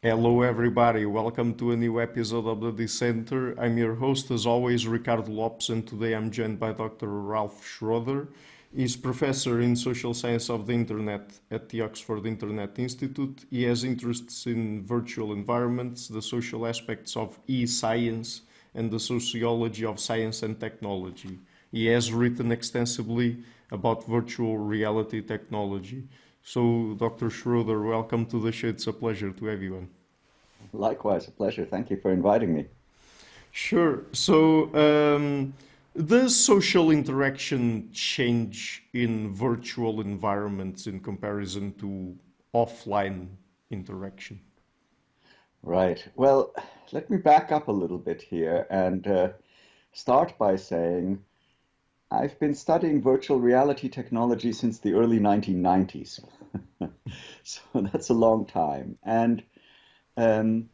Hello, everybody. Welcome to a new episode of the Dissenter. I'm your host, as always, Ricardo Lopes, and today I'm joined by Dr. Ralph Schroeder. He's professor in social science of the internet at the Oxford Internet Institute. He has interests in virtual environments, the social aspects of e-science, and the sociology of science and technology. He has written extensively about virtual reality technology. So, Dr. Schroeder, welcome to the show. It's a pleasure to have you on. Likewise, a pleasure. Thank you for inviting me. Sure. So, does social interaction change in virtual environments in comparison to offline interaction? Right. Well, let me back up a little bit here and start by saying I've been studying virtual reality technology since the early 1990s. So that's a long time. And um,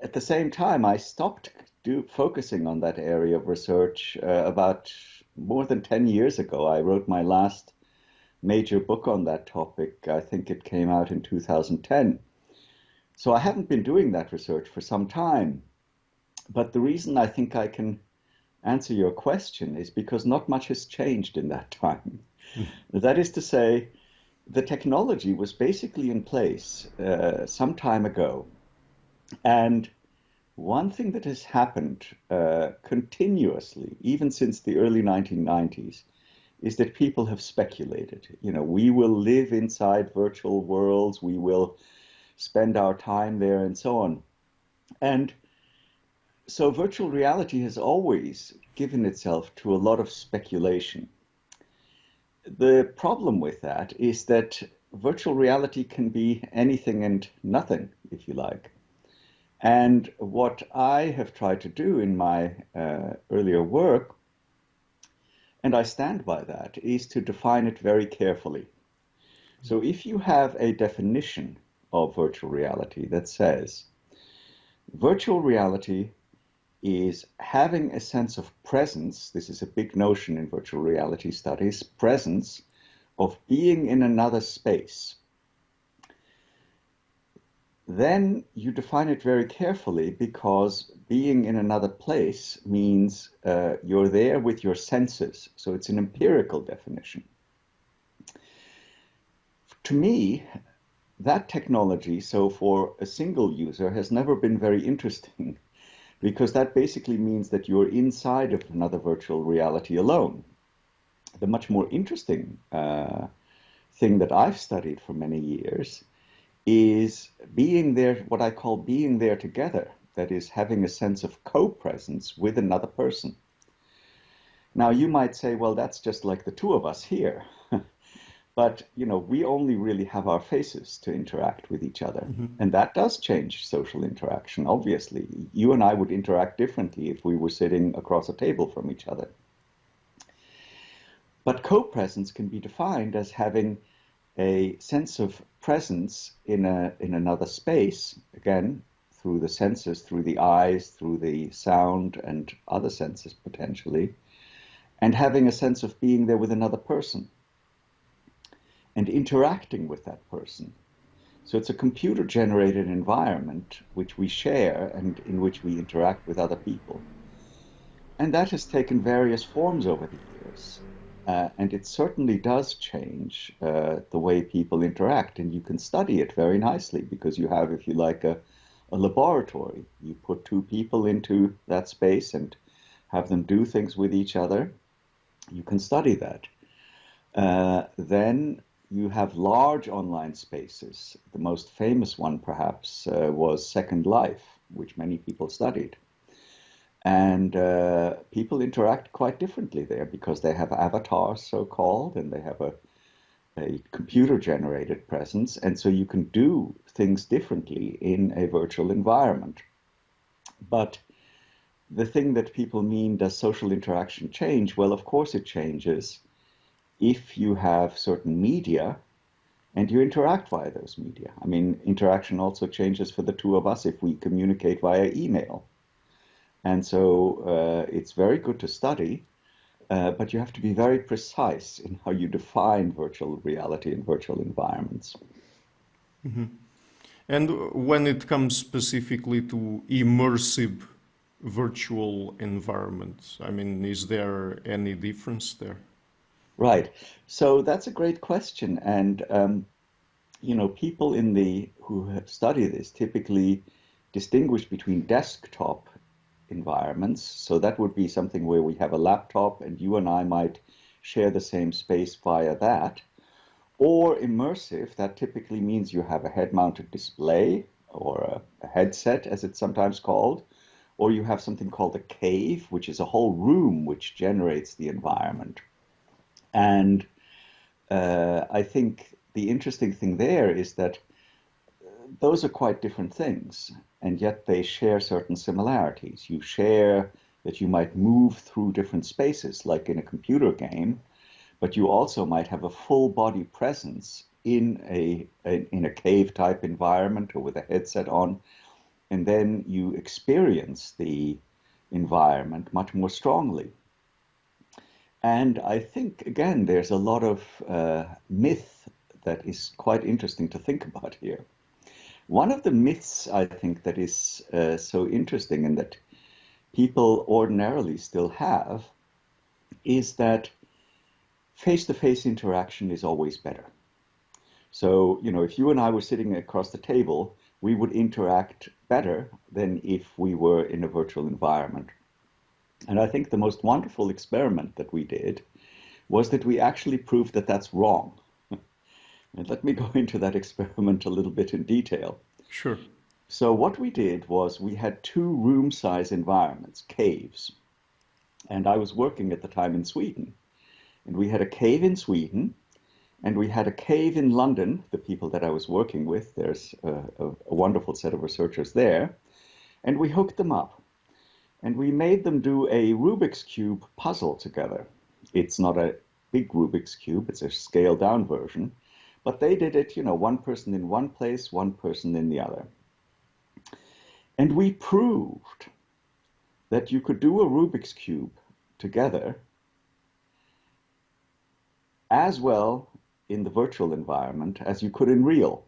at the same time, I stopped focusing on that area of research about more than 10 years ago. I wrote my last major book on that topic. I think it came out in 2010. So I haven't been doing that research for some time. But the reason I think I can answer your question is because not much has changed in that time. That is to say, the technology was basically in place some time ago. And one thing that has happened continuously, even since the early 1990s, is that people have speculated. We will live inside virtual worlds, we will spend our time there, and so on. And so virtual reality has always given itself to a lot of speculation. The problem with that is that virtual reality can be anything and nothing, if you like. And what I have tried to do in my earlier work, and I stand by that, is to define it very carefully. So if you have a definition of virtual reality that says virtual reality is having a sense of presence, this is a big notion in virtual reality studies, presence of being in another space, then you define it very carefully because being in another place means you're there with your senses. So it's an empirical definition. To me, that technology, so for a single user, has never been very interesting because that basically means that you're inside of another virtual reality alone. The much more interesting thing that I've studied for many years is being there, what I call being there together, that is having a sense of co-presence with another person. Now you might say, well, that's just like the two of us here. But, we only really have our faces to interact with each other. Mhm. And that does change social interaction, obviously. You and I would interact differently if we were sitting across a table from each other. But co-presence can be defined as having a sense of presence in another space, again, through the senses, through the eyes, through the sound and other senses potentially, and having a sense of being there with another person and interacting with that person. So it's a computer-generated environment which we share and in which we interact with other people. And that has taken various forms over the years. And it certainly does change the way people interact. And you can study it very nicely because you have, if you like, a laboratory. You put two people into that space and have them do things with each other. You can study that. Then you have large online spaces. The most famous one, perhaps, was Second Life, which many people studied. And people interact quite differently there because they have avatars, so-called, and they have a computer-generated presence. And so you can do things differently in a virtual environment. But the thing that people mean, does social interaction change? Well, of course it changes if you have certain media and you interact via those media. I mean, interaction also changes for the two of us if we communicate via email. And so it's very good to study, but you have to be very precise in how you define virtual reality and virtual environments. Mhm. And when it comes specifically to immersive virtual environments, I mean, is there any difference there? Right. So that's a great question. And people who have studied this typically distinguish between desktop environments. So that would be something where we have a laptop and you and I might share the same space via that. Or immersive, that typically means you have a head-mounted display or a headset, as it's sometimes called, or you have something called a cave, which is a whole room which generates the environment. And I think the interesting thing there is that those are quite different things, and yet they share certain similarities. You share that you might move through different spaces, like in a computer game, but you also might have a full body presence in a cave type environment or with a headset on, and then you experience the environment much more strongly. And I think, again, there's a lot of myth that is quite interesting to think about here. One of the myths I think that is so interesting and that people ordinarily still have is that face-to-face interaction is always better. So, if you and I were sitting across the table, we would interact better than if we were in a virtual environment. And I think the most wonderful experiment that we did was that we actually proved that that's wrong. And let me go into that experiment a little bit in detail. Sure. So what we did was we had two room size environments, caves. And I was working at the time in Sweden. And we had a cave in Sweden, and we had a cave in London, the people that I was working with. There's a wonderful set of researchers there. And we hooked them up. And we made them do a Rubik's Cube puzzle together. It's not a big Rubik's Cube, it's a scaled down version. But they did it, one person in one place, one person in the other. And we proved that you could do a Rubik's Cube together as well in the virtual environment as you could in real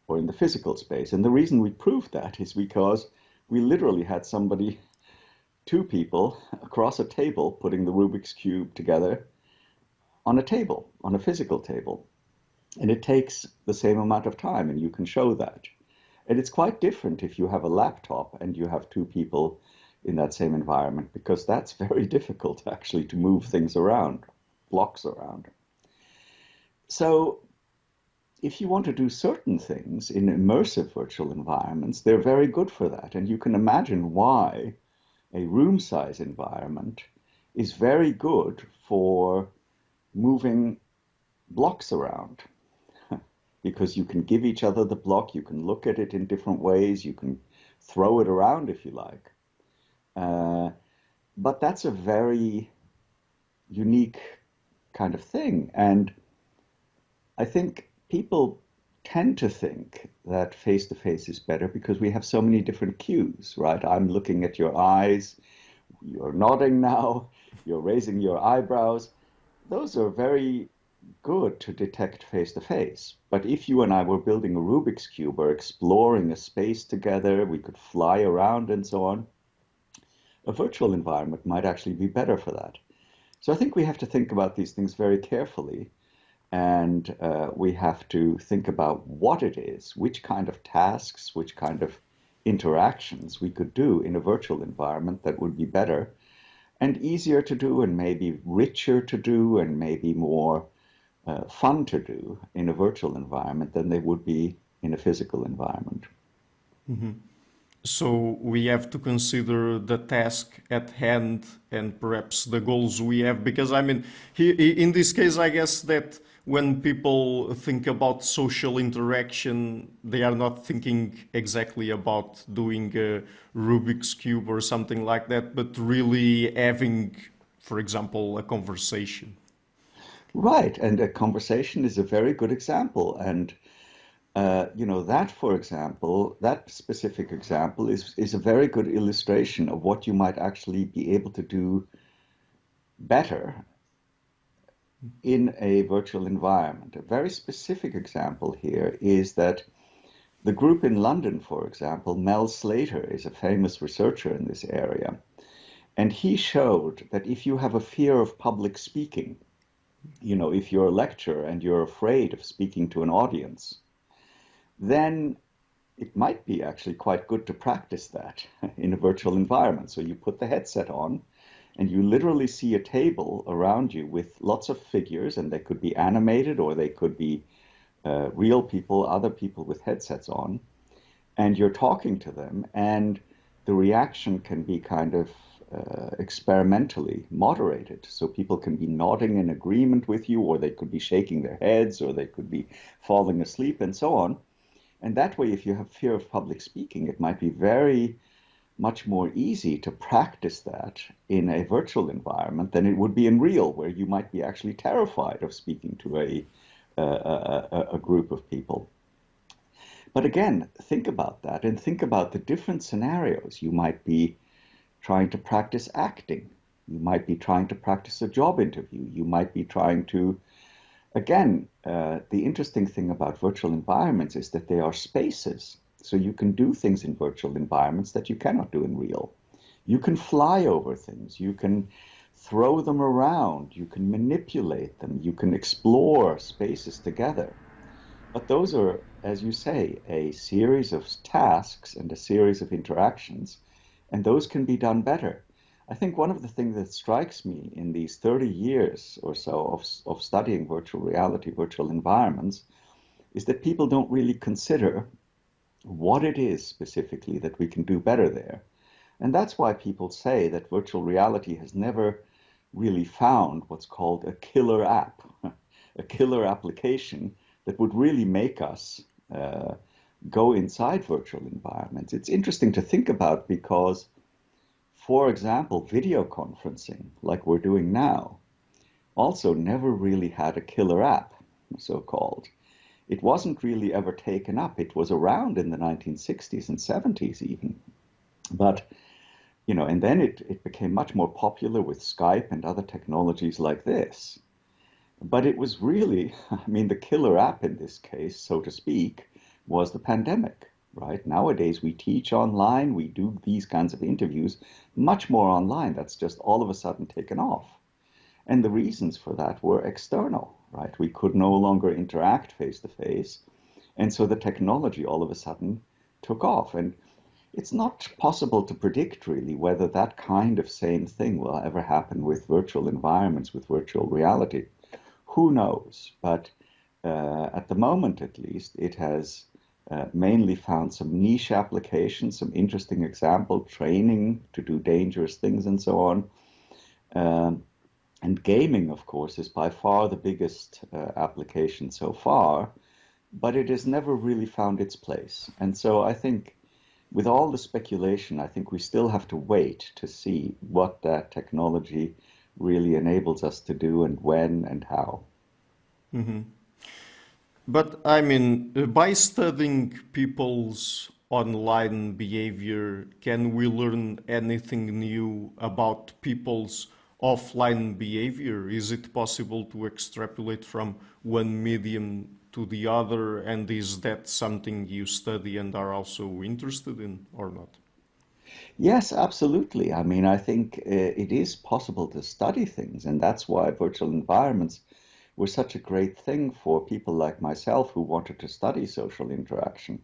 or in the physical space. And the reason we proved that is because we literally had two people across a table putting the Rubik's Cube together on a table, on a physical table. And it takes the same amount of time, and you can show that. And it's quite different if you have a laptop and you have two people in that same environment, because that's very difficult actually to move things around, blocks around. So if you want to do certain things in immersive virtual environments, they're very good for that. And you can imagine why a room size environment is very good for moving blocks around. Because you can give each other the block, you can look at it in different ways, you can throw it around if you like. But that's a very unique kind of thing. And I think people tend to think that face-to-face is better because we have so many different cues, right? I'm looking at your eyes, you're nodding now, you're raising your eyebrows. Those are very good to detect face-to-face. But if you and I were building a Rubik's Cube or exploring a space together, we could fly around and so on, a virtual environment might actually be better for that. So I think we have to think about these things very carefully. And we have to think about what it is, which kind of tasks, which kind of interactions we could do in a virtual environment that would be better and easier to do and maybe richer to do and maybe more fun to do in a virtual environment than they would be in a physical environment. Mm-hmm. So we have to consider the task at hand and perhaps the goals we have, because I mean, in this case, I guess that when people think about social interaction, they are not thinking exactly about doing a Rubik's Cube or something like that, but really having, for example, a conversation. Right, and a conversation is a very good example. And that, for example, that specific example is a very good illustration of what you might actually be able to do better in a virtual environment. A very specific example here is that The group in London, for example, Mel Slater is a famous researcher in this area, and he showed that if you have a fear of public speaking, if you're a lecturer and you're afraid of speaking to an audience, then it might be actually quite good to practice that in a virtual environment. So you put the headset on and you literally see a table around you with lots of figures, and they could be animated or they could be real people, other people with headsets on, and you're talking to them, and the reaction can be kind of experimentally moderated. So people can be nodding in agreement with you, or they could be shaking their heads, or they could be falling asleep, and so on. And that way, if you have fear of public speaking, it might be very much more easy to practice that in a virtual environment than it would be in real, where you might be actually terrified of speaking to a group of people. But again, think about that and think about the different scenarios. You might be trying to practice acting. You might be trying to practice a job interview. You might be trying to, again, the interesting thing about virtual environments is that they are spaces. So you can do things in virtual environments that you cannot do in real. You can fly over things. You can throw them around. You can manipulate them. You can explore spaces together. But those are, as you say, a series of tasks and a series of interactions, and those can be done better. I think one of the things that strikes me in these 30 years or so of studying virtual reality, virtual environments, is that people don't really consider what it is specifically that we can do better there. And that's why people say that virtual reality has never really found what's called a killer app, a killer application that would really make us go inside virtual environments. It's interesting to think about because, for example, video conferencing, like we're doing now, also never really had a killer app, so-called. It wasn't really ever taken up. It was around in the 1960s and 70s even. But, and then it became much more popular with Skype and other technologies like this. But it was really, the killer app in this case, so to speak, was the pandemic, right? Nowadays we teach online, we do these kinds of interviews much more online. That's just all of a sudden taken off. And the reasons for that were external, right? We could no longer interact face to face. And so the technology all of a sudden took off. And it's not possible to predict really whether that kind of same thing will ever happen with virtual environments, with virtual reality. Who knows? But at the moment, at least, it has mainly found some niche applications, some interesting example, training to do dangerous things and so on. And gaming, of course, is by far the biggest application so far, but it has never really found its place. And so I think with all the speculation, I think we still have to wait to see what that technology really enables us to do and when and how. Mm-hmm. But by studying people's online behavior, can we learn anything new about people's offline behavior? Is it possible to extrapolate from one medium to the other? And is that something you study and are also interested in or not? Yes, absolutely. I think it is possible to study things, and that's why virtual environments were such a great thing for people like myself who wanted to study social interaction.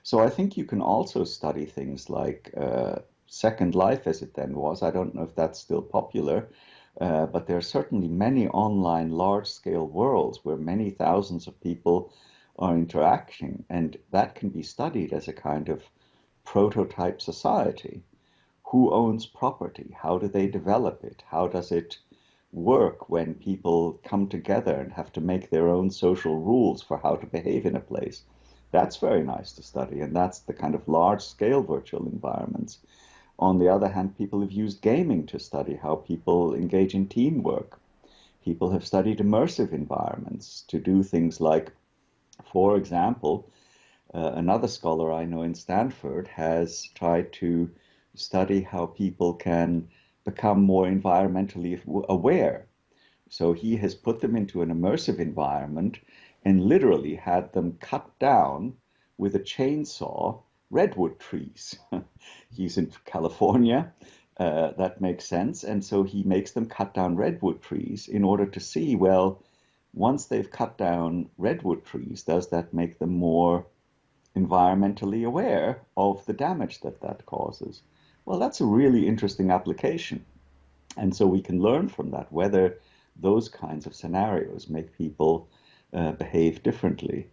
So I think you can also study things like Second Life, as it then was. I don't know if that's still popular, but there are certainly many online large-scale worlds where many thousands of people are interacting, and that can be studied as a kind of prototype society. Who owns property? How do they develop it? How does it work when people come together and have to make their own social rules for how to behave in a place? That's very nice to study, and that's the kind of large-scale virtual environments. On the other hand, people have used gaming to study how people engage in teamwork. People have studied immersive environments to do things like, for example, another scholar I know in Stanford has tried to study how people can become more environmentally aware. So he has put them into an immersive environment and literally had them cut down with a chainsaw redwood trees. He's in California. That makes sense. And so he makes them cut down redwood trees in order to see, well, once they've cut down redwood trees, does that make them more environmentally aware of the damage that that causes? Well, that's a really interesting application. And so we can learn from that whether those kinds of scenarios make people behave differently.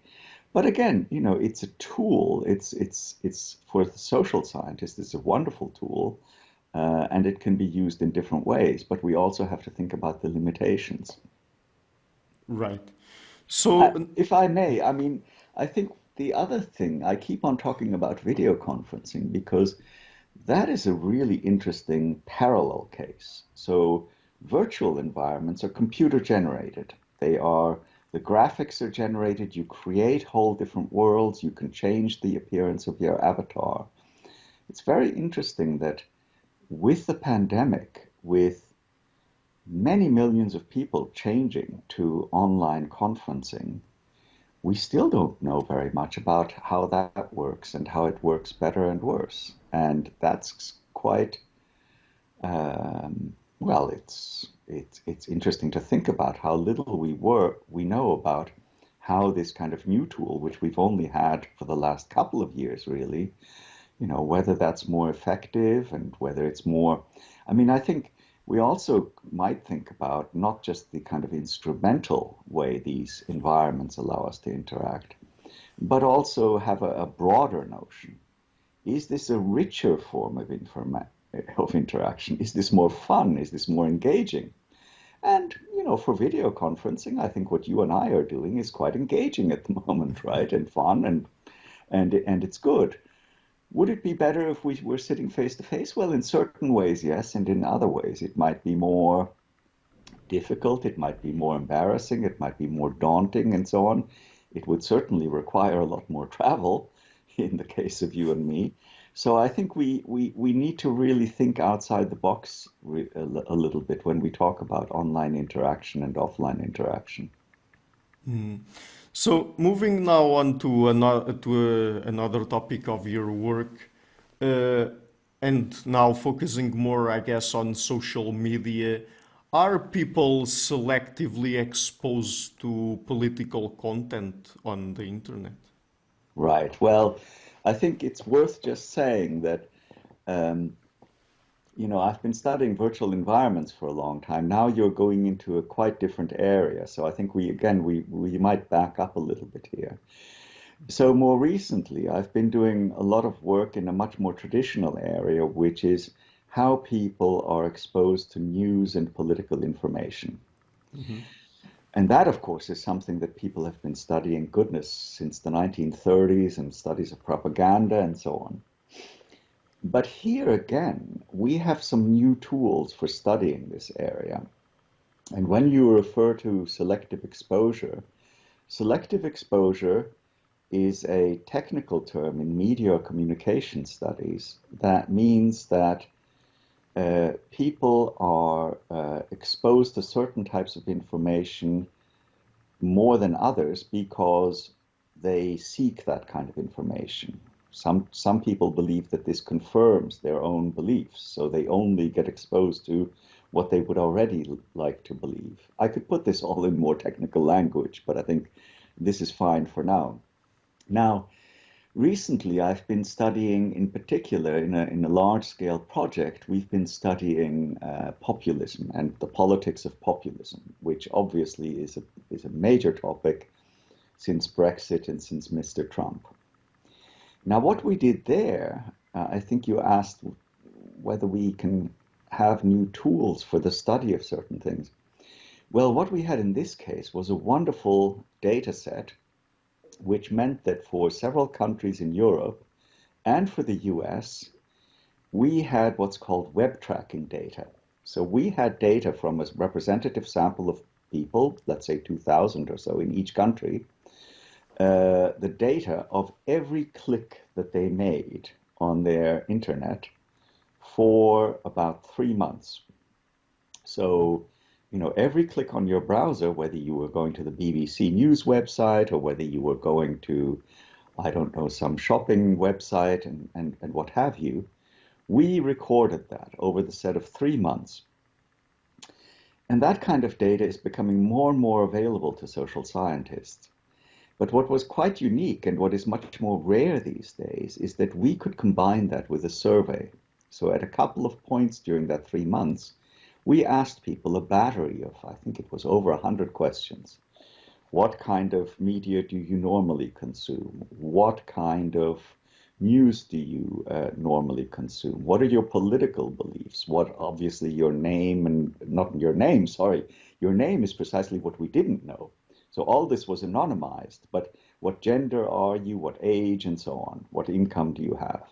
But again, it's a tool. It's for the social scientist, it's a wonderful tool, and it can be used in different ways. But we also have to think about the limitations. Right. So, If I may, I mean, I think the other thing, I keep on talking about video conferencing because that is a really interesting parallel case. So virtual environments are computer generated. The graphics are generated, you create whole different worlds, you can change the appearance of your avatar. It's very interesting that with the pandemic, with many millions of people changing to online conferencing, we still don't know very much about how that works and how it works better and worse. And that's quite, well, it's interesting to think about how little we know about how this kind of new tool, which we've only had for the last couple of years, really, whether that's more effective and whether it's more. I mean, I think we also might think about not just the kind of instrumental way these environments allow us to interact, but also have a broader notion. Is this a richer form of interaction? Is this more fun? Is this more engaging? And, for video conferencing, I think what you and I are doing is quite engaging at the moment, right? And fun and it's good. Would it be better if we were sitting face to face? Well, in certain ways, yes, and in other ways, it might be more difficult, it might be more embarrassing, it might be more daunting, and so on. It would certainly require a lot more travel in the case of you and me. So I think we need to really think outside the box a little bit when we talk about online interaction and offline interaction. so moving now on to another topic of your work, uh, and now focusing more, I guess, on social media. Are people selectively exposed to political content on the internet? Right. Well, I think it's worth just saying that um, I've been studying virtual environments for a long time. Now you're going into a quite different area. So I think we might back up a little bit here. So more recently, I've been doing a lot of work in a much more traditional area, which is how people are exposed to news and political information. Hmm. And that, of course, is something that people have been studying, goodness, since the 1930s and studies of propaganda and so on. But here again, we have some new tools for studying this area. And when you refer to selective exposure is a technical term in media or communication studies that means that people are exposed to certain types of information more than others because they seek that kind of information. Some people believe that this confirms their own beliefs, so they only get exposed to what they would already like to believe. I could put this all in more technical language, but I think this is fine for now. Now, recently I've been studying, in particular, in a large-scale project, we've been studying populism and the politics of populism, which obviously is a major topic since Brexit and since Mr. Trump. Now, what we did there, I think you asked whether we can have new tools for the study of certain things. Well, what we had in this case was a wonderful data set, which meant that for several countries in Europe and for the US, we had what's called web tracking data. So we had data from a representative sample of people, let's say 2,000 or so in each country, the data of every click that they made on their internet for about 3 months. So, every click on your browser, whether you were going to the BBC News website or whether you were going to I don't know, some shopping website and what have you. We recorded that over the set of 3 months. And that kind of data is becoming more and more available to social scientists. But what was quite unique and what is much more rare these days is that we could combine that with a survey. So at a couple of points during that 3 months, we asked people a battery of, I think it was over 100 questions. What kind of media do you normally consume? What kind of news do you normally consume? What are your political beliefs? What, obviously, your name and not your name, sorry, your name is precisely what we didn't know. So all this was anonymized, but what gender are you? What age and so on? What income do you have?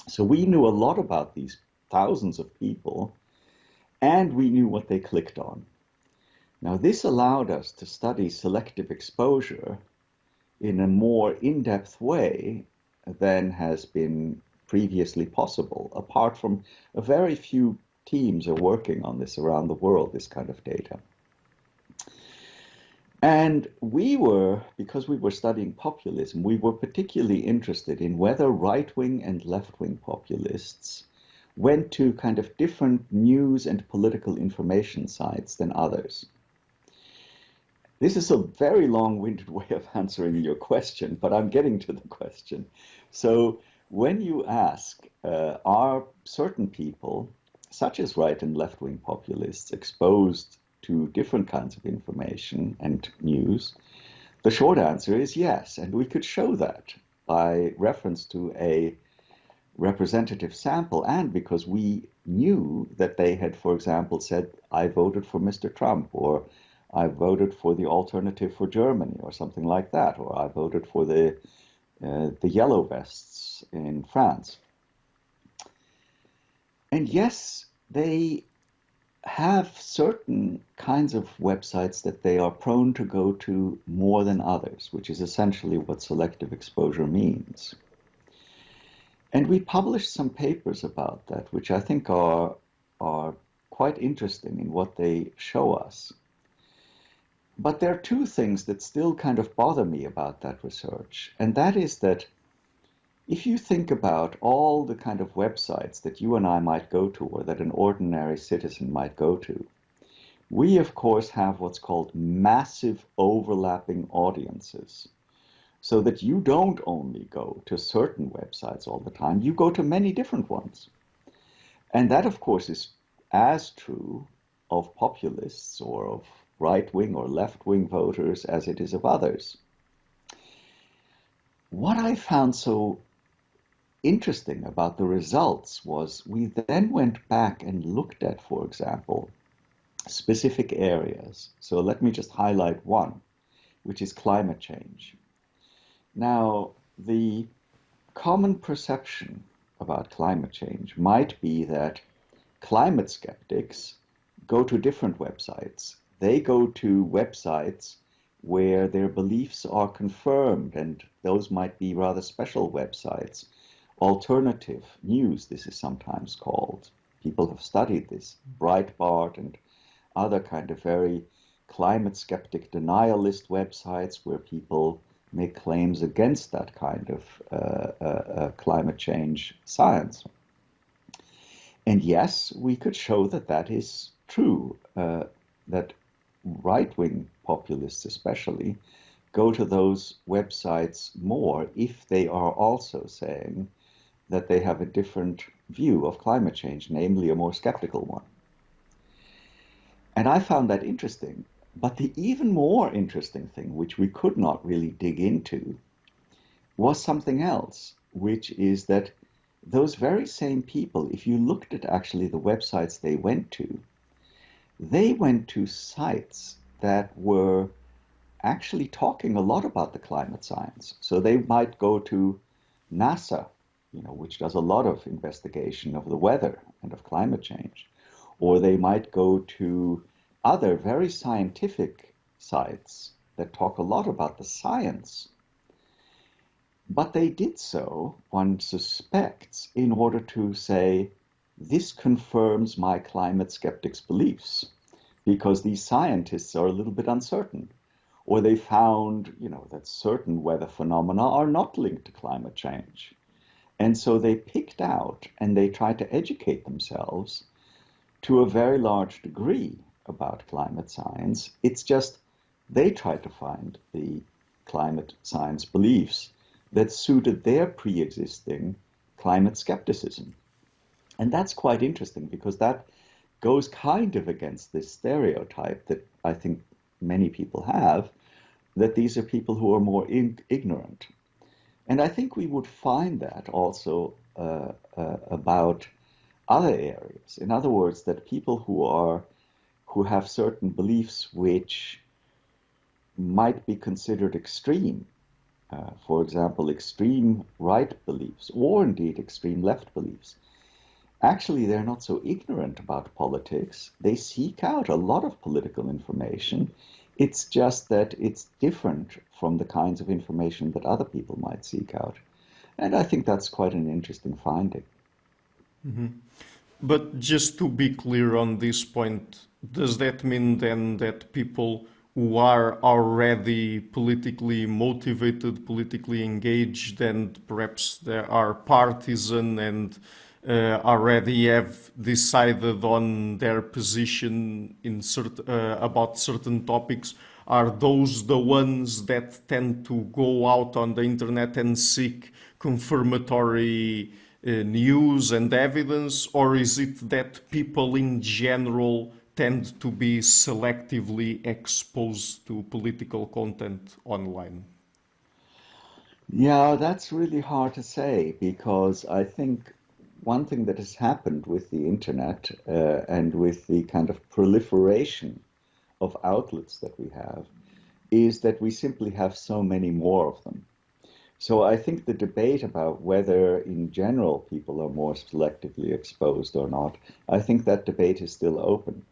So we knew a lot about these thousands of people, and we knew what they clicked on. Now, this allowed us to study selective exposure in a more in-depth way than has been previously possible, apart from a very few teams are working on this around the world, this kind of data. And because we were studying populism, we were particularly interested in whether right-wing and left-wing populists went to kind of different news and political information sites than others. This is a very long-winded way of answering your question, but I'm getting to the question. So when you ask, are certain people, such as right and left-wing populists, exposed to different kinds of information and news, the short answer is yes. And we could show that by reference to a representative sample, and because we knew that they had, for example, said, I voted for Mr. Trump, or I voted for the alternative for Germany, or something like that, or I voted for the yellow vests in France. And yes, they have certain kinds of websites that they are prone to go to more than others, which is essentially what selective exposure means. And we published some papers about that, which I think are quite interesting in what they show us. But there are two things that still kind of bother me about that research, and that is that if you think about all the kind of websites that you and I might go to, or that an ordinary citizen might go to, we of course have what's called massive overlapping audiences. So that you don't only go to certain websites all the time, you go to many different ones. And that of course is as true of populists or of right-wing or left-wing voters as it is of others. What I found so interesting about the results was we then went back and looked at, for example, specific areas. So let me just highlight one, which is climate change. Now, the common perception about climate change might be that climate skeptics go to different websites. They go to websites where their beliefs are confirmed, and those might be rather special websites. Alternative news, this is sometimes called. People have studied this, Breitbart and other kind of very climate skeptic denialist websites where people make claims against that kind of climate change science. And yes, we could show that that is true, that right-wing populists especially go to those websites more if they are also saying that they have a different view of climate change, namely a more skeptical one. And I found that interesting. But the even more interesting thing, which we could not really dig into, was something else, which is that those very same people, if you looked at actually the websites they went to sites that were actually talking a lot about the climate science. So they might go to NASA, which does a lot of investigation of the weather and of climate change, or they might go to other very scientific sites that talk a lot about the science. But they did so, one suspects, in order to say, this confirms my climate skeptics' beliefs, because these scientists are a little bit uncertain. or they found, that certain weather phenomena are not linked to climate change. And so they picked out and they tried to educate themselves to a very large degree about climate science. It's just they tried to find the climate science beliefs that suited their pre-existing climate skepticism. And that's quite interesting because that goes kind of against this stereotype that I think many people have, that these are people who are more ignorant. And I think we would find that also about other areas. In other words, that people who have certain beliefs which might be considered extreme, for example, extreme right beliefs, or indeed extreme left beliefs, actually they're not so ignorant about politics. They seek out a lot of political information. It's just that it's different from the kinds of information that other people might seek out. And I think that's quite an interesting finding. But just to be clear on this point, does that mean then that people who are already politically motivated, politically engaged, and perhaps they are partisan and already have decided on their position in about certain topics, are those the ones that tend to go out on the internet and seek confirmatory news and evidence, or is it that people in general tend to be selectively exposed to political content online? Yeah, that's really hard to say because I think one thing that has happened with the internet and with the kind of proliferation of outlets that we have is that we simply have so many more of them. So I think the debate about whether in general people are more selectively exposed or not, I think that debate is still open.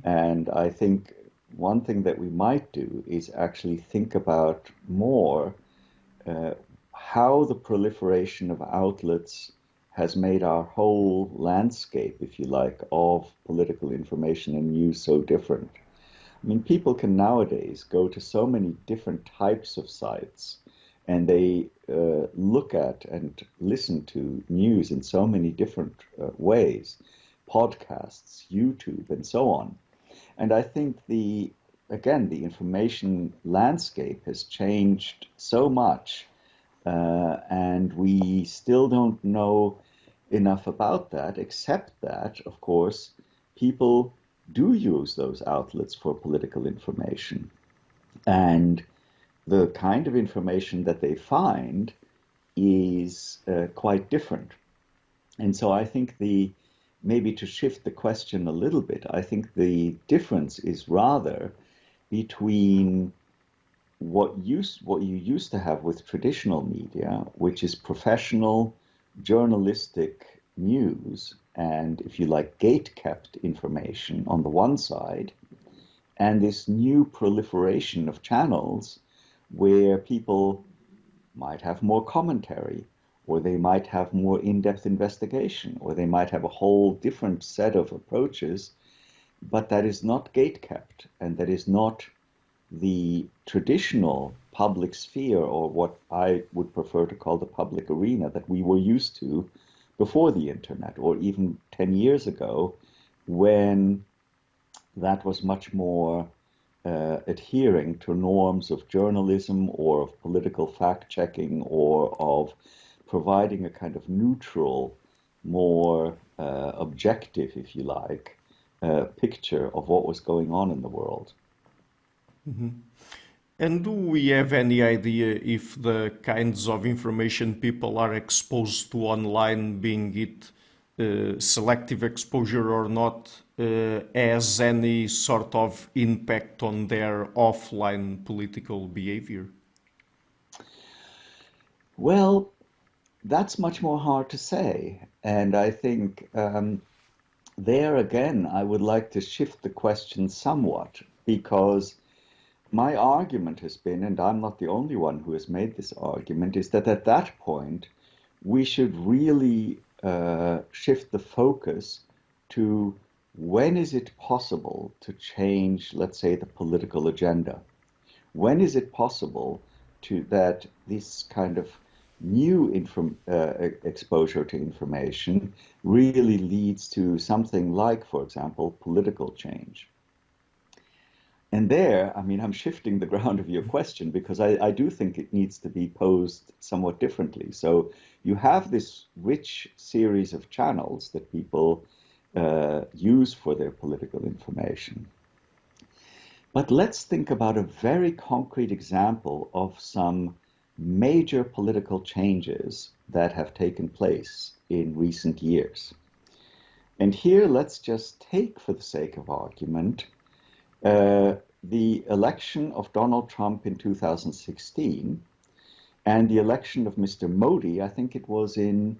And I think one thing that we might do is actually think about more uh, how the proliferation of outlets has made our whole landscape, if you like, of political information and news so different. I mean, people can nowadays go to so many different types of sites and they look at and listen to news in so many different ways, podcasts, YouTube, and so on. And I think again, the information landscape has changed so much, and we still don't know enough about that, except that, of course, people do use those outlets for political information. And the kind of information that they find is quite different. And so I think maybe to shift the question a little bit, I think the difference is rather between what you used to have with traditional media, which is professional, journalistic news, and if you like, gate-kept information on the one side, and this new proliferation of channels where people might have more commentary, or they might have more in-depth investigation, or they might have a whole different set of approaches, but that is not gate-kept, and that is not the traditional public sphere, or what I would prefer to call the public arena that we were used to before the internet, or even 10 years ago, when that was much more adhering to norms of journalism or of political fact-checking or of providing a kind of neutral, more objective, if you like, picture of what was going on in the world. And do we have any idea if the kinds of information people are exposed to online, being it selective exposure or not, has any sort of impact on their offline political behavior? Well, that's much more hard to say. And I think there again, I would like to shift the question somewhat because my argument has been, and I'm not the only one who has made this argument, is that at that point, we should really shift the focus to when is it possible to change, let's say, the political agenda? When is it possible that this kind of new exposure to information really leads to something like, for example, political change? And there, I mean, I'm shifting the ground of your question because I do think it needs to be posed somewhat differently. So you have this rich series of channels that people use for their political information. But let's think about a very concrete example of some major political changes that have taken place in recent years. And here, let's just take, for the sake of argument, the election of Donald Trump in 2016 and the election of Mr. Modi, I think it was in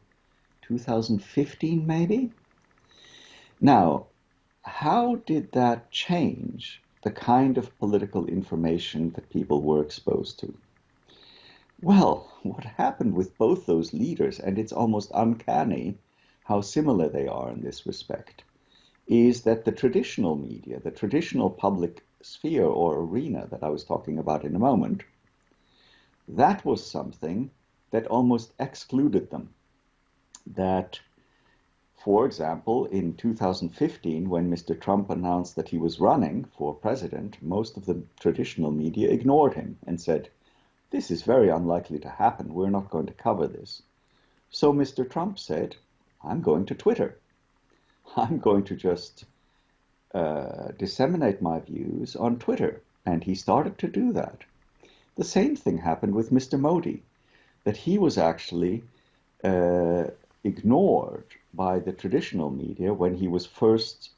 2015 maybe. Now, how did that change the kind of political information that people were exposed to? Well, what happened with both those leaders, and it's almost uncanny how similar they are in this respect, is that the traditional media, the traditional public sphere or arena that I was talking about in a moment, that was something that almost excluded them. That, for example, in 2015, when Mr. Trump announced that he was running for president, most of the traditional media ignored him and said, "This is very unlikely to happen. We're not going to cover this." So Mr. Trump said, "I'm going to Twitter. I'm going to just disseminate my views on Twitter." And he started to do that. The same thing happened with Mr. Modi, that he was actually ignored by the traditional media when he was first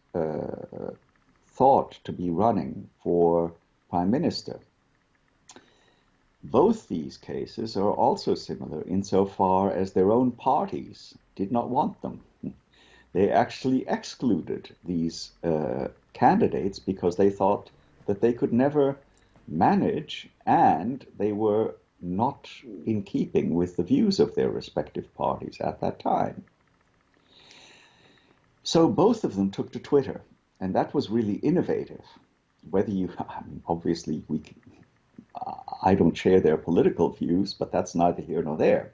thought to be running for prime minister. Both these cases are also similar insofar as their own parties did not want them. They actually excluded these candidates because they thought that they could never manage and they were not in keeping with the views of their respective parties at that time. So both of them took to Twitter, and that was really innovative. Whether you, I mean, obviously, I don't share their political views, but that's neither here nor there.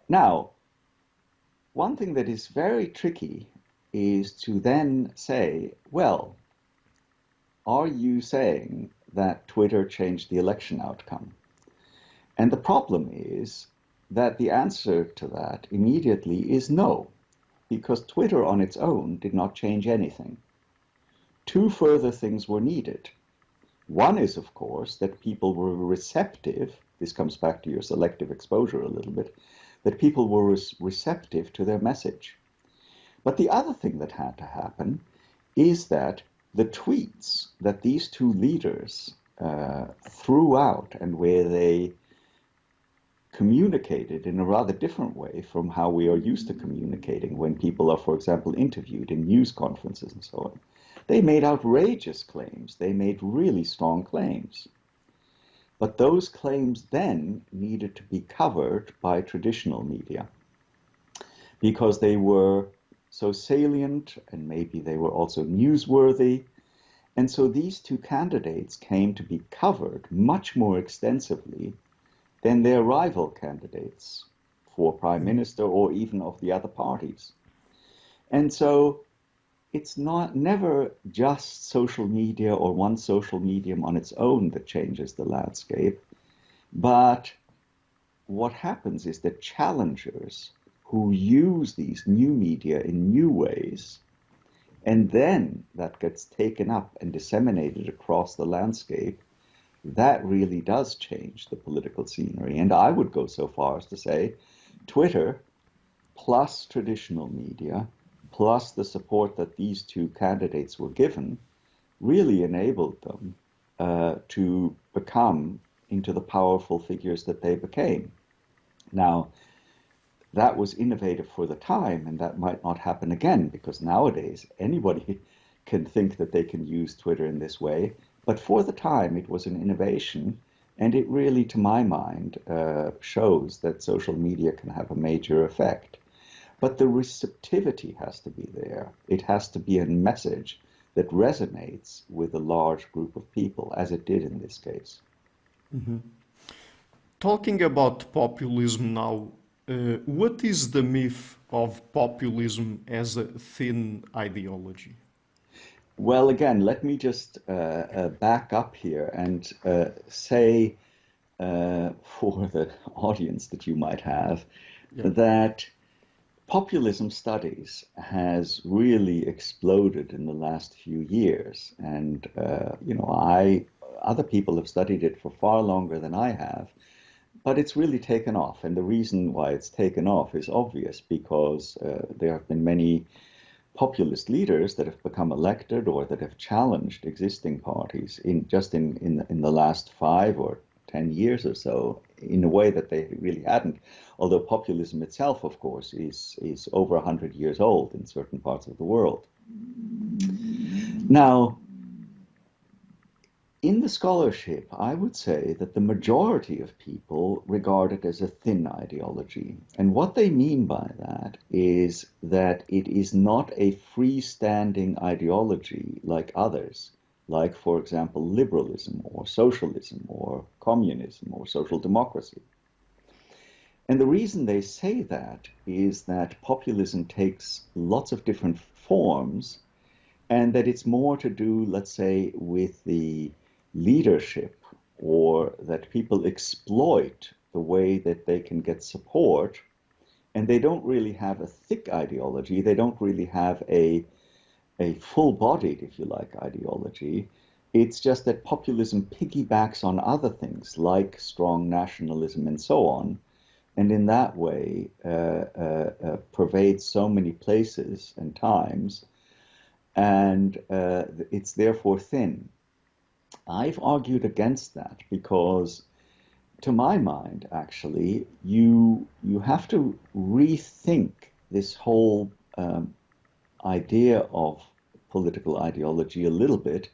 Now, one thing that is very tricky is to then say, well, are you saying that Twitter changed the election outcome? And the problem is that the answer to that immediately is no, because Twitter on its own did not change anything. Two further things were needed. One is, of course, that people were receptive. This comes back to your selective exposure a little bit, that people were receptive to their message. But the other thing that had to happen is that the tweets that these two leaders threw out and where they communicated in a rather different way from how we are used to communicating when people are, for example, interviewed in news conferences and so on. They made outrageous claims. They made really strong claims. But those claims then needed to be covered by traditional media because they were so salient and maybe they were also newsworthy. And so these two candidates came to be covered much more extensively than their rival candidates for prime minister or even of the other parties. And so it's never just social media or one social medium on its own that changes the landscape, but what happens is that challengers who use these new media in new ways, and then that gets taken up and disseminated across the landscape, that really does change the political scenery. And I would go so far as to say Twitter plus traditional media plus the support that these two candidates were given really enabled them to become into the powerful figures that they became. Now, that was innovative for the time, and that might not happen again, because nowadays anybody can think that they can use Twitter in this way. But for the time, it was an innovation, and it really, to my mind, shows that social media can have a major effect. But the receptivity has to be there. It has to be a message that resonates with a large group of people, as it did in this case. Talking about populism now, what is the myth of populism as a thin ideology? Well, again, let me just back up here and say for the audience that you might have Yeah. that populism studies has really exploded in the last few years, and other people have studied it for far longer than I have, but it's really taken off. And the reason why it's taken off is obvious, because there have been many populist leaders that have become elected or that have challenged existing parties in the last 5 or 10 years or so in a way that they really hadn't. Although populism itself, of course, is over 100 years old in certain parts of the world. Now, in the scholarship, I would say that the majority of people regard it as a thin ideology. And what they mean by that is that it is not a freestanding ideology like others, like, for example, liberalism or socialism or communism or social democracy. And the reason they say that is that populism takes lots of different forms, and that it's more to do, let's say, with the leadership, or that people exploit the way that they can get support, and they don't really have a thick ideology. They don't really have a full-bodied, if you like, ideology. It's just that populism piggybacks on other things like strong nationalism and so on, and in that way pervades so many places and times, and it's therefore thin. I've argued against that because, to my mind, actually, you have to rethink this whole idea of political ideology a little bit,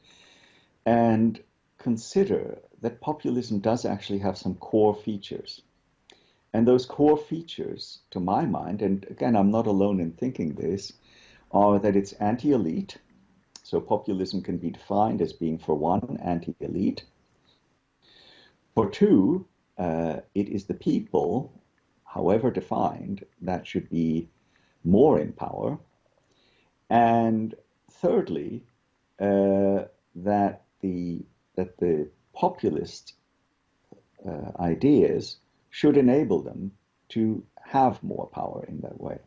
and consider that populism does actually have some core features. And those core features, to my mind, and again, I'm not alone in thinking this, are that it's anti-elite. So populism can be defined as being, for one, anti-elite. For two, it is the people, however defined, that should be more in power. And thirdly, that the populist ideas should enable them to have more power in that way.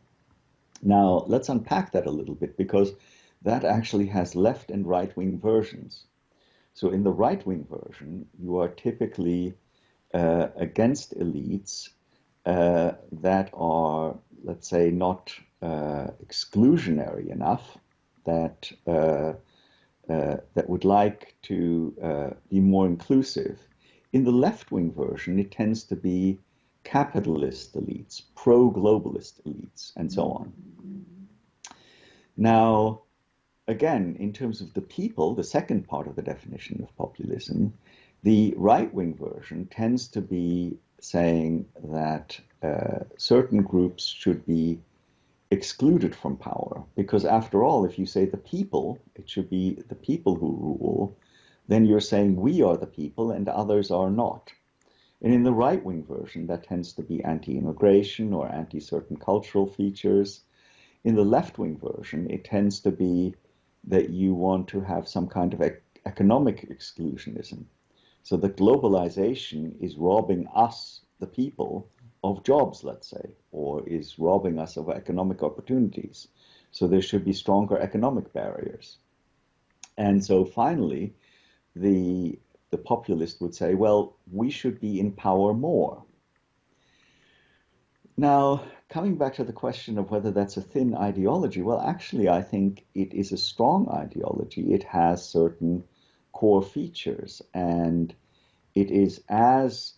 Now, let's unpack that a little bit, because that actually has left and right-wing versions. So in the right-wing version, you are typically against elites that are, let's say, not exclusionary enough, that would like to be more inclusive. In the left-wing version, it tends to be capitalist elites, pro-globalist elites, and so on. Now, again, in terms of the people, the second part of the definition of populism, the right-wing version tends to be saying that certain groups should be excluded from power, because after all, if you say the people, it should be the people who rule, then you're saying we are the people and others are not. And in the right-wing version, that tends to be anti-immigration or anti-certain cultural features. In the left-wing version, it tends to be that you want to have some kind of economic exclusionism. So that globalization is robbing us, the people, of jobs, let's say, or is robbing us of economic opportunities. So there should be stronger economic barriers. And so finally, the populist would say, well, we should be in power more. Now, coming back to the question of whether that's a thin ideology, well, actually, I think it is a strong ideology. It has certain core features, and it is as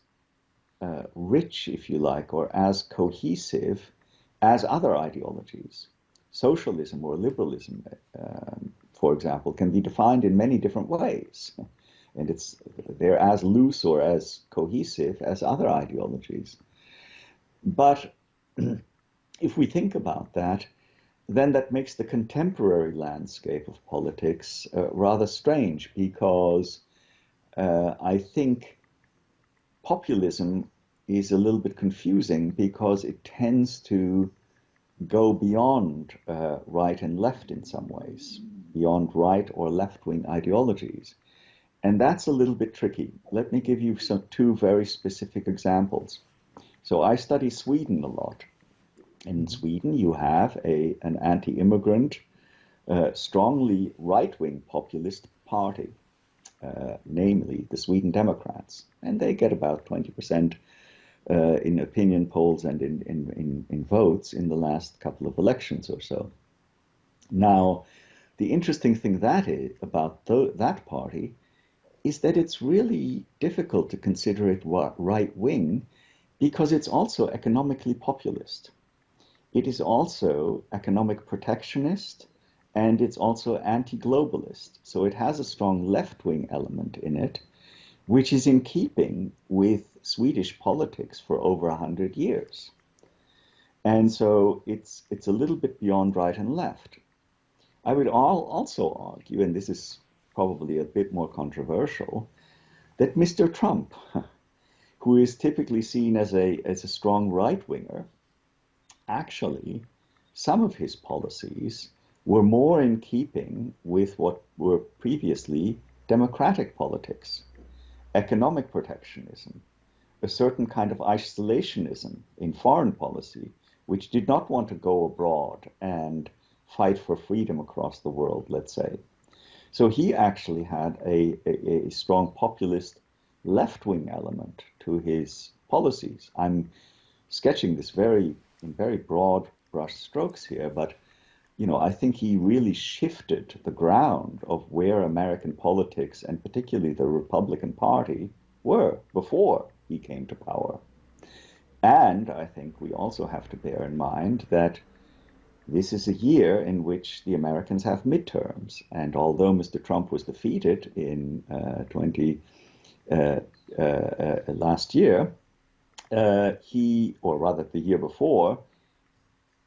rich, if you like, or as cohesive as other ideologies. Socialism or liberalism, for example, can be defined in many different ways. And they're as loose or as cohesive as other ideologies. But if we think about that, then that makes the contemporary landscape of politics rather strange because I think populism is a little bit confusing because it tends to go beyond right and left in some ways, beyond right or left-wing ideologies. And that's a little bit tricky. Let me give you two very specific examples. So I study Sweden a lot. In Sweden, you have an anti-immigrant, strongly right-wing populist party, namely the Sweden Democrats. And they get about 20% in opinion polls and in votes in the last couple of elections or so. Now, the interesting thing about that party is that it's really difficult to consider it right-wing because it's also economically populist. It is also economic protectionist, and it's also anti-globalist. So it has a strong left-wing element in it, which is in keeping with Swedish politics for over 100 years. And so it's a little bit beyond right and left. I would also argue, and this is probably a bit more controversial, that Mr. Trump, who is typically seen as a strong right-winger, actually, some of his policies were more in keeping with what were previously democratic politics, economic protectionism, a certain kind of isolationism in foreign policy, which did not want to go abroad and fight for freedom across the world, let's say. So he actually had a strong populist left-wing element to his policies. I'm sketching this in very broad brush strokes here, but I think he really shifted the ground of where American politics and particularly the Republican Party were before he came to power. And I think we also have to bear in mind that this is a year in which the Americans have midterms. And although Mr. Trump was defeated in last year, or rather the year before,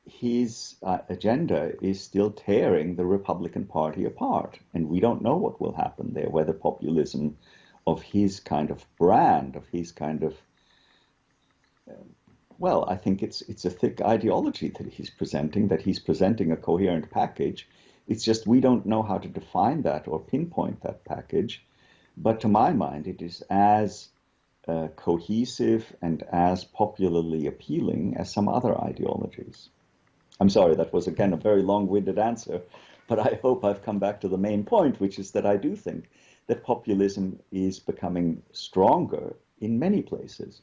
his agenda is still tearing the Republican Party apart. And we don't know what will happen there, whether populism of his kind of brand, of his kind of, I think it's a thick ideology that he's presenting a coherent package. It's just we don't know how to define that or pinpoint that package. But to my mind, it is as cohesive and as popularly appealing as some other ideologies. I'm sorry, that was again a very long-winded answer, but I hope I've come back to the main point, which is that I do think that populism is becoming stronger in many places.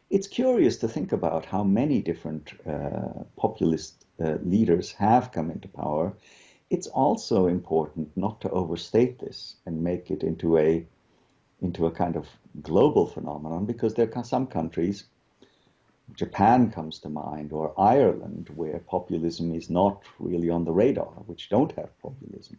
It's curious to think about how many different populist leaders have come into power. It's also important not to overstate this and make it into a kind of global phenomenon, because there are some countries, Japan comes to mind, or Ireland, where populism is not really on the radar, which don't have populism.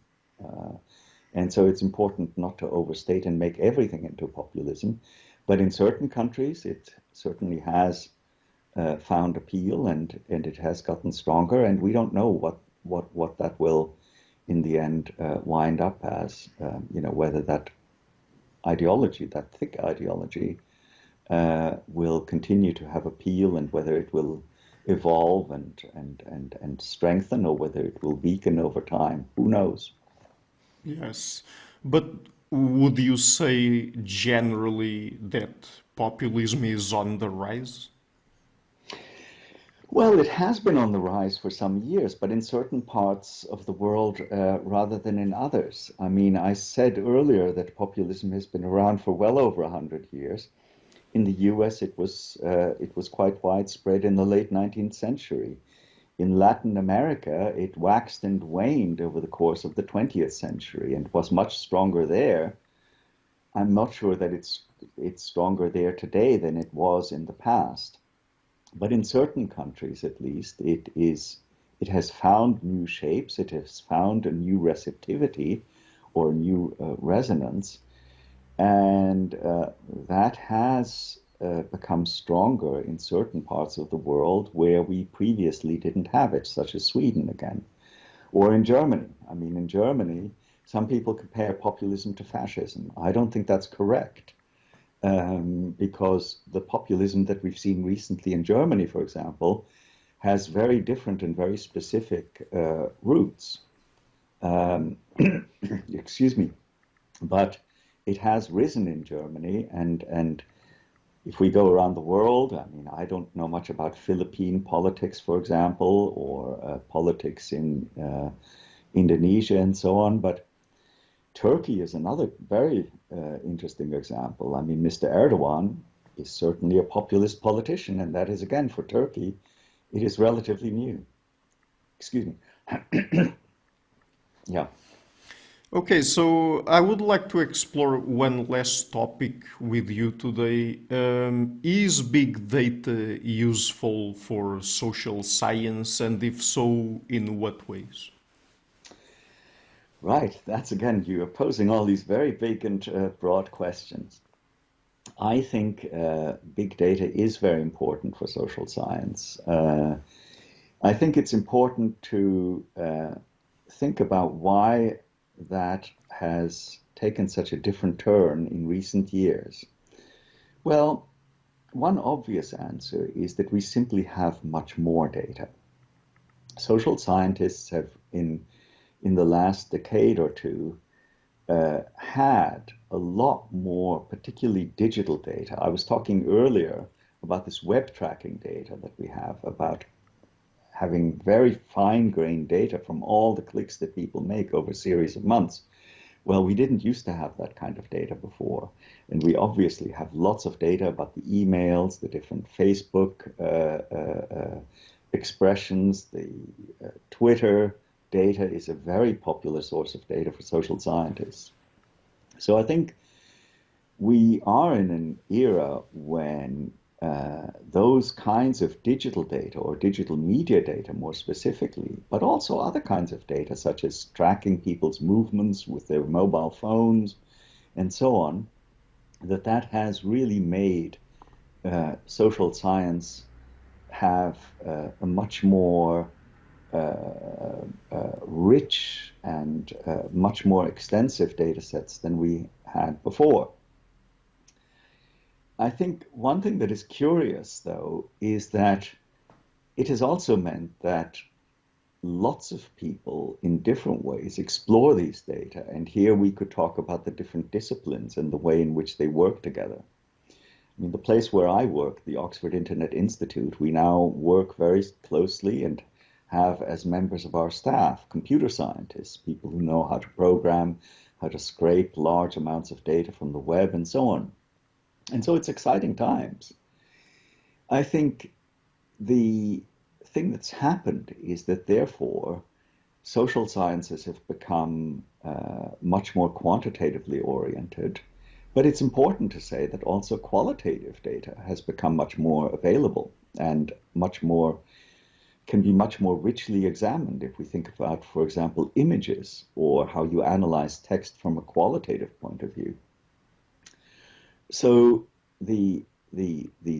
And so it's important not to overstate and make everything into populism. But in certain countries, it certainly has found appeal and it has gotten stronger. And we don't know what that will, in the end, wind up as, whether that ideology, that thick ideology, will continue to have appeal, and whether it will evolve and strengthen, or whether it will weaken over time. Who knows? Yes, but would you say generally that populism is on the rise? Well, it has been on the rise for some years, but in certain parts of the world rather than in others. I mean, I said earlier that populism has been around for well over 100 years. In the US, it was quite widespread in the late 19th century. In Latin America, it waxed and waned over the course of the 20th century and was much stronger there. I'm not sure that it's stronger there today than it was in the past. But in certain countries, at least, it has found new shapes. It has found a new receptivity or new resonance, and that has become stronger in certain parts of the world where we previously didn't have it, such as Sweden again, or in Germany. I mean, in Germany, some people compare populism to fascism. I don't think that's correct, because the populism that we've seen recently in Germany, for example, has very different and very specific roots. Excuse me. But it has risen in Germany, and if we go around the world, I mean, I don't know much about Philippine politics, for example, or politics in Indonesia and so on, but Turkey is another very interesting example. I mean, Mr. Erdogan is certainly a populist politician, and that is, again, for Turkey, it is relatively new. Excuse me. Yeah. Okay, so I would like to explore one last topic with you today. Is big data useful for social science, and if so, in what ways? Right. That's, again, you are posing all these very big and broad questions. I think big data is very important for social science. I think it's important to think about why that has taken such a different turn in recent years. Well, one obvious answer is that we simply have much more data. Social scientists have, in the last decade or two, had a lot more, particularly digital data. I was talking earlier about this web tracking data that we have, about having very fine-grained data from all the clicks that people make over a series of months. Well, we didn't used to have that kind of data before. And we obviously have lots of data about the emails, the different Facebook expressions, the Twitter data is a very popular source of data for social scientists. So I think we are in an era when those kinds of digital data, or digital media data more specifically, but also other kinds of data such as tracking people's movements with their mobile phones and so on, that has really made social science have a much more rich and much more extensive data sets than we had before. I think one thing that is curious, though, is that it has also meant that lots of people in different ways explore these data. And here we could talk about the different disciplines and the way in which they work together. I mean, the place where I work, the Oxford Internet Institute, we now work very closely and have as members of our staff computer scientists, people who know how to program, how to scrape large amounts of data from the web, and so on. And so it's exciting times. I think the thing that's happened is that, therefore, social sciences have become much more quantitatively oriented. But it's important to say that also qualitative data has become much more available and can be much more richly examined if we think about, for example, images, or how you analyze text from a qualitative point of view. So the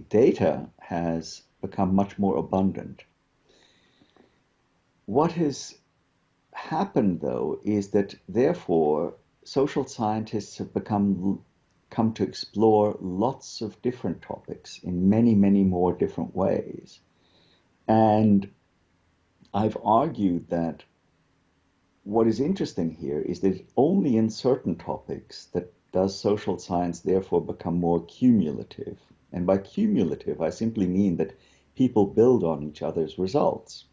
data has become much more abundant. What has happened, though, is that, therefore, social scientists have come to explore lots of different topics in many, many more different ways. And I've argued that what is interesting here is that only in certain topics that does social science therefore become more cumulative. And by cumulative, I simply mean that people build on each other's results.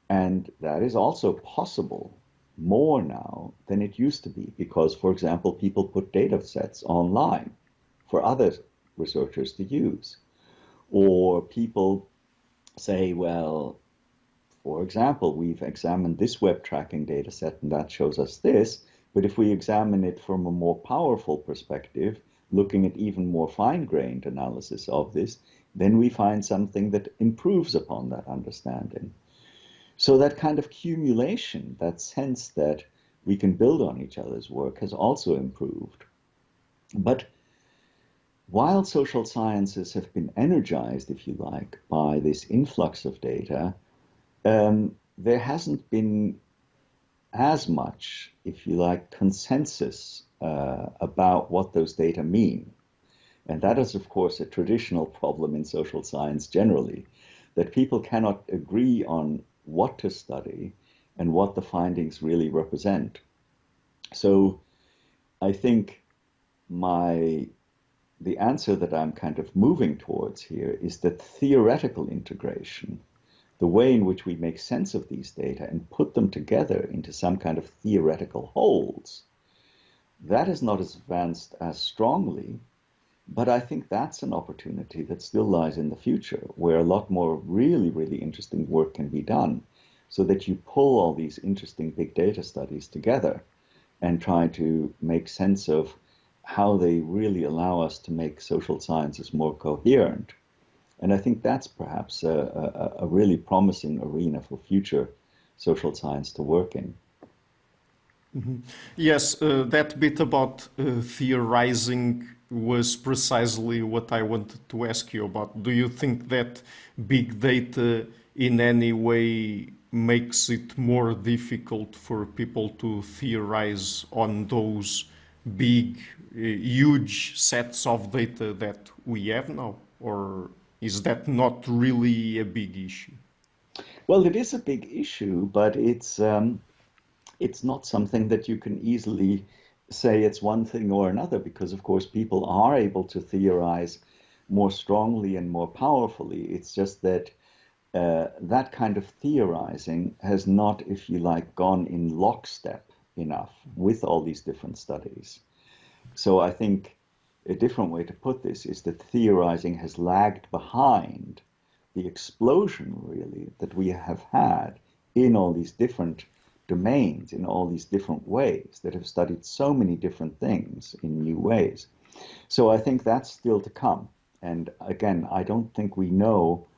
And that is also possible more now than it used to be, because, for example, people put data sets online for other researchers to use. Or people say, well, for example, we've examined this web tracking data set and that shows us this, but if we examine it from a more powerful perspective, looking at even more fine-grained analysis of this, then we find something that improves upon that understanding. So that kind of cumulation, that sense that we can build on each other's work, has also improved. But while social sciences have been energized, if you like, by this influx of data, there hasn't been as much, if you like, consensus about what those data mean. And that is, of course, a traditional problem in social science generally, that people cannot agree on what to study and what the findings really represent. So I think the answer that I'm kind of moving towards here is that theoretical integration, the way in which we make sense of these data and put them together into some kind of theoretical wholes, that is not as advanced as strongly, but I think that's an opportunity that still lies in the future, where a lot more really, really interesting work can be done, so that you pull all these interesting big data studies together and try to make sense of how they really allow us to make social sciences more coherent. And I think that's perhaps a really promising arena for future social science to work in. Yes, that bit about theorizing was precisely what I wanted to ask you about. Do you think that big data in any way makes it more difficult for people to theorize on those big, huge sets of data that we have now? Or is that not really a big issue? Well, it is a big issue, but it's not something that you can easily say it's one thing or another, because of course people are able to theorize more strongly and more powerfully. It's just that that kind of theorizing has not, if you like, gone in lockstep enough with all these different studies. So I think a different way to put this is that theorizing has lagged behind the explosion, really, that we have had in all these different domains, in all these different ways, that have studied so many different things in new ways. So I think that's still to come. And again, I don't think we know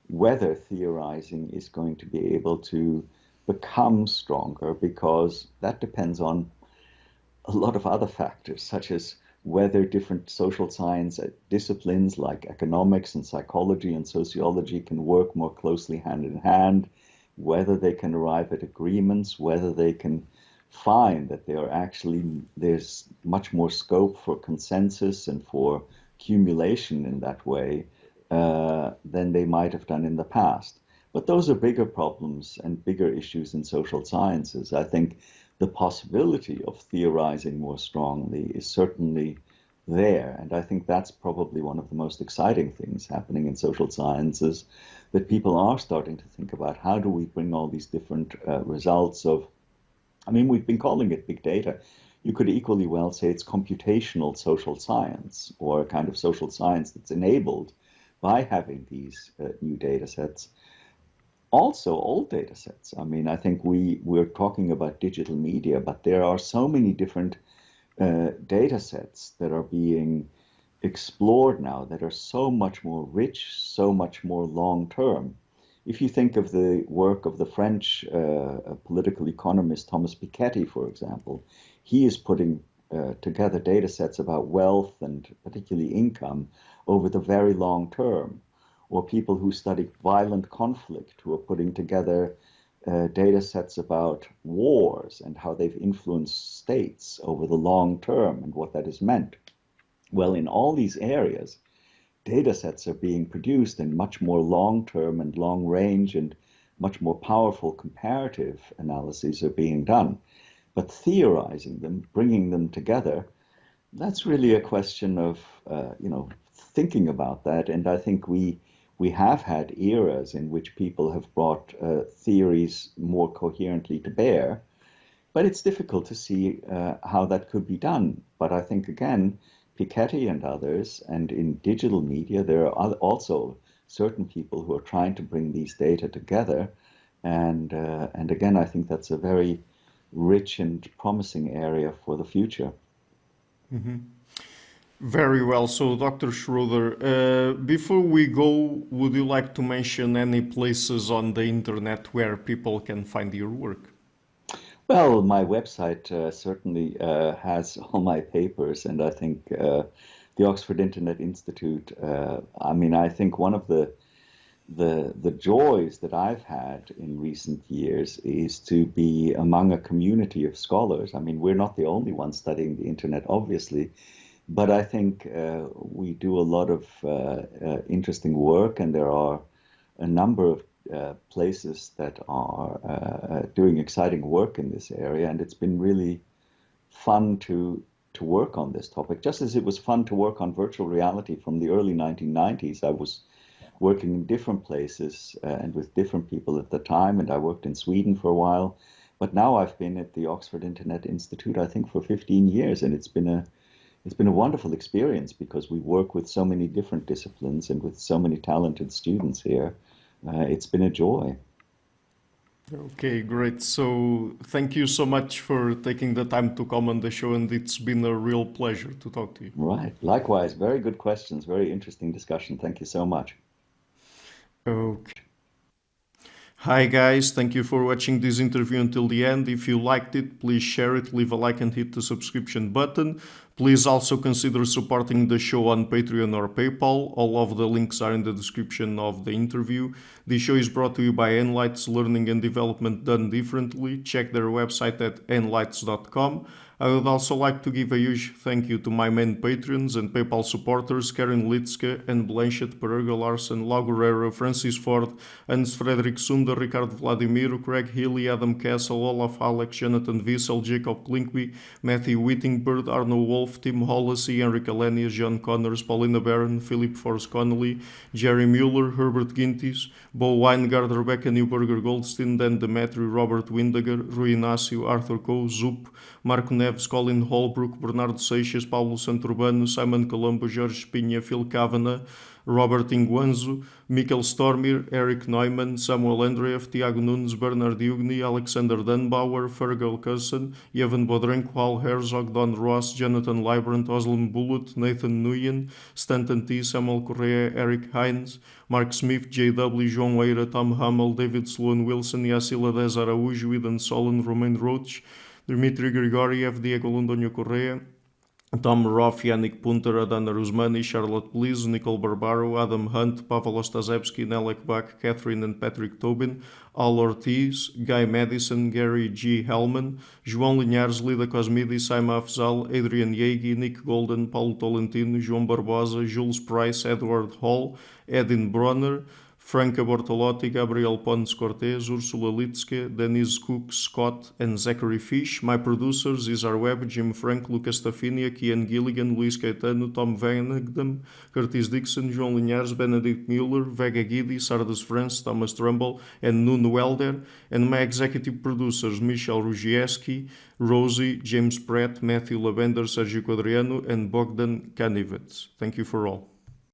whether theorizing is going to be able to become stronger, because that depends on a lot of other factors, such as whether different social science disciplines like economics and psychology and sociology can work more closely hand in hand, whether they can arrive at agreements, whether they can find that there's much more scope for consensus and for accumulation in that way than they might have done in the past. But those are bigger problems and bigger issues in social sciences. I think the possibility of theorizing more strongly is certainly there. And I think that's probably one of the most exciting things happening in social sciences, that people are starting to think about how do we bring all these different results of, I mean, we've been calling it big data. You could equally well say it's computational social science, or a kind of social science that's enabled by having these new data sets. Also, old data sets. I mean, I think we're talking about digital media, but there are so many different data sets that are being explored now that are so much more rich, so much more long term. If you think of the work of the French political economist Thomas Piketty, for example, he is putting together data sets about wealth and particularly income over the very long term. Or people who study violent conflict, who are putting together data sets about wars and how they've influenced states over the long term and what that has meant. Well, in all these areas, data sets are being produced in much more long-term and long-range and much more powerful comparative analyses are being done. But theorizing them, bringing them together, that's really a question of, thinking about that. And I think we have had eras in which people have brought theories more coherently to bear, but it's difficult to see how that could be done. But I think, again, Piketty and others, and in digital media, there are also certain people who are trying to bring these data together. And again, I think that's a very rich and promising area for the future. Very well. So, Dr. Schroeder, before we go, would you like to mention any places on the internet where people can find your work? Well, my website certainly has all my papers, and I think the Oxford Internet Institute. I mean, I think one of the joys that I've had in recent years is to be among a community of scholars. I mean, we're not the only ones studying the internet, obviously, but I think we do a lot of interesting work, and there are a number of places that are doing exciting work in this area, and it's been really fun to work on this topic. Just as it was fun to work on virtual reality from the early 1990s, I was working in different places and with different people at the time, and I worked in Sweden for a while. But now I've been at the Oxford Internet Institute, I think, for 15 years, and it's been a wonderful experience because we work with so many different disciplines and with so many talented students here. It's been a joy. Okay, great. So thank you so much for taking the time to come on the show, and it's been a real pleasure to talk to you. Right. Likewise, very good questions, very interesting discussion. Thank you so much. Okay. Hi guys, thank you for watching this interview until the end. If you liked it, please share it, leave a like and hit the subscription button. Please also consider supporting the show on Patreon or PayPal. All of the links are in the description of the interview. This show is brought to you by Enlights Learning and Development Done Differently. Check their website at enlights.com. I would also like to give a huge thank you to my main patrons and PayPal supporters, Karen Litzke, Anne Blanchett, Perega Larsen, Lau Guerrero, Francis Ford, Hans Frederick Sunder, Ricardo Vladimiro, Craig Healy, Adam Castle, Olaf Alex, Jonathan Wiesel, Jacob Klinkby, Matthew Whittingbird, Arno Wolf, Tim Hollacy, Henrik Alenius, John Connors, Paulina Barron, Philip Forrest Connolly, Jerry Mueller, Herbert Gintis, Bo Weingard, Rebecca Newberger Goldstein, Dan Demetri, Robert Windiger, Rui Inácio, Arthur Coe, Zup, Marco Neves, Colin Holbrook, Bernardo Seixas, Paulo Santurbano, Simon Colombo, Jorge Espinha, Phil Kavanagh, Robert Inguanzo, Michael Stormir, Eric Neumann, Samuel Andreev, Tiago Nunes, Bernard Ugni, Alexander Dunbauer, Fergal Cusson, Evan Bodrenko, Hal Herzog, Don Ross, Jonathan Librant, Oslam Bullitt, Nathan Nguyen, Stanton T, Samuel Correa, Eric Hines, Mark Smith, J.W., João Eira, Tom Hummel, David Sloan Wilson, Yacila Dez Araújo, Eden Solon, Romain Roach, Dmitry Grigoriev, Diego Londonio Correa, Tom Roth, Yannick Punter, Adana Rusmani, Charlotte Bliss, Nicole Barbaro, Adam Hunt, Pavel Ostazewski, Nelek Bach, Catherine and Patrick Tobin, Al Ortiz, Guy Madison, Gary G. Hellman, João Linhares, Lida Cosmidi, Saima Afzal, Adrian Yegi, Nick Golden, Paulo Tolentino, João Barbosa, Jules Price, Edward Hall, Edin Bronner, Franca Bortolotti, Gabriel Pons Cortez, Ursula Litzke, Denise Cook, Scott, and Zachary Fish. My producers is our web, Jim Frank, Lucas Tafinia, Kian Gilligan, Luís Caetano, Tom Van Egdem, Curtis Dixon, João Linhares, Benedict Mueller, Vega Guidi, Sardas France, Thomas Trumbull, and Nuno Welder. And my executive producers, Michel Rugieski, Rosie, James Pratt, Matthew Lavender, Sergio Quadriano, and Bogdan Kanivets. Thank you for all.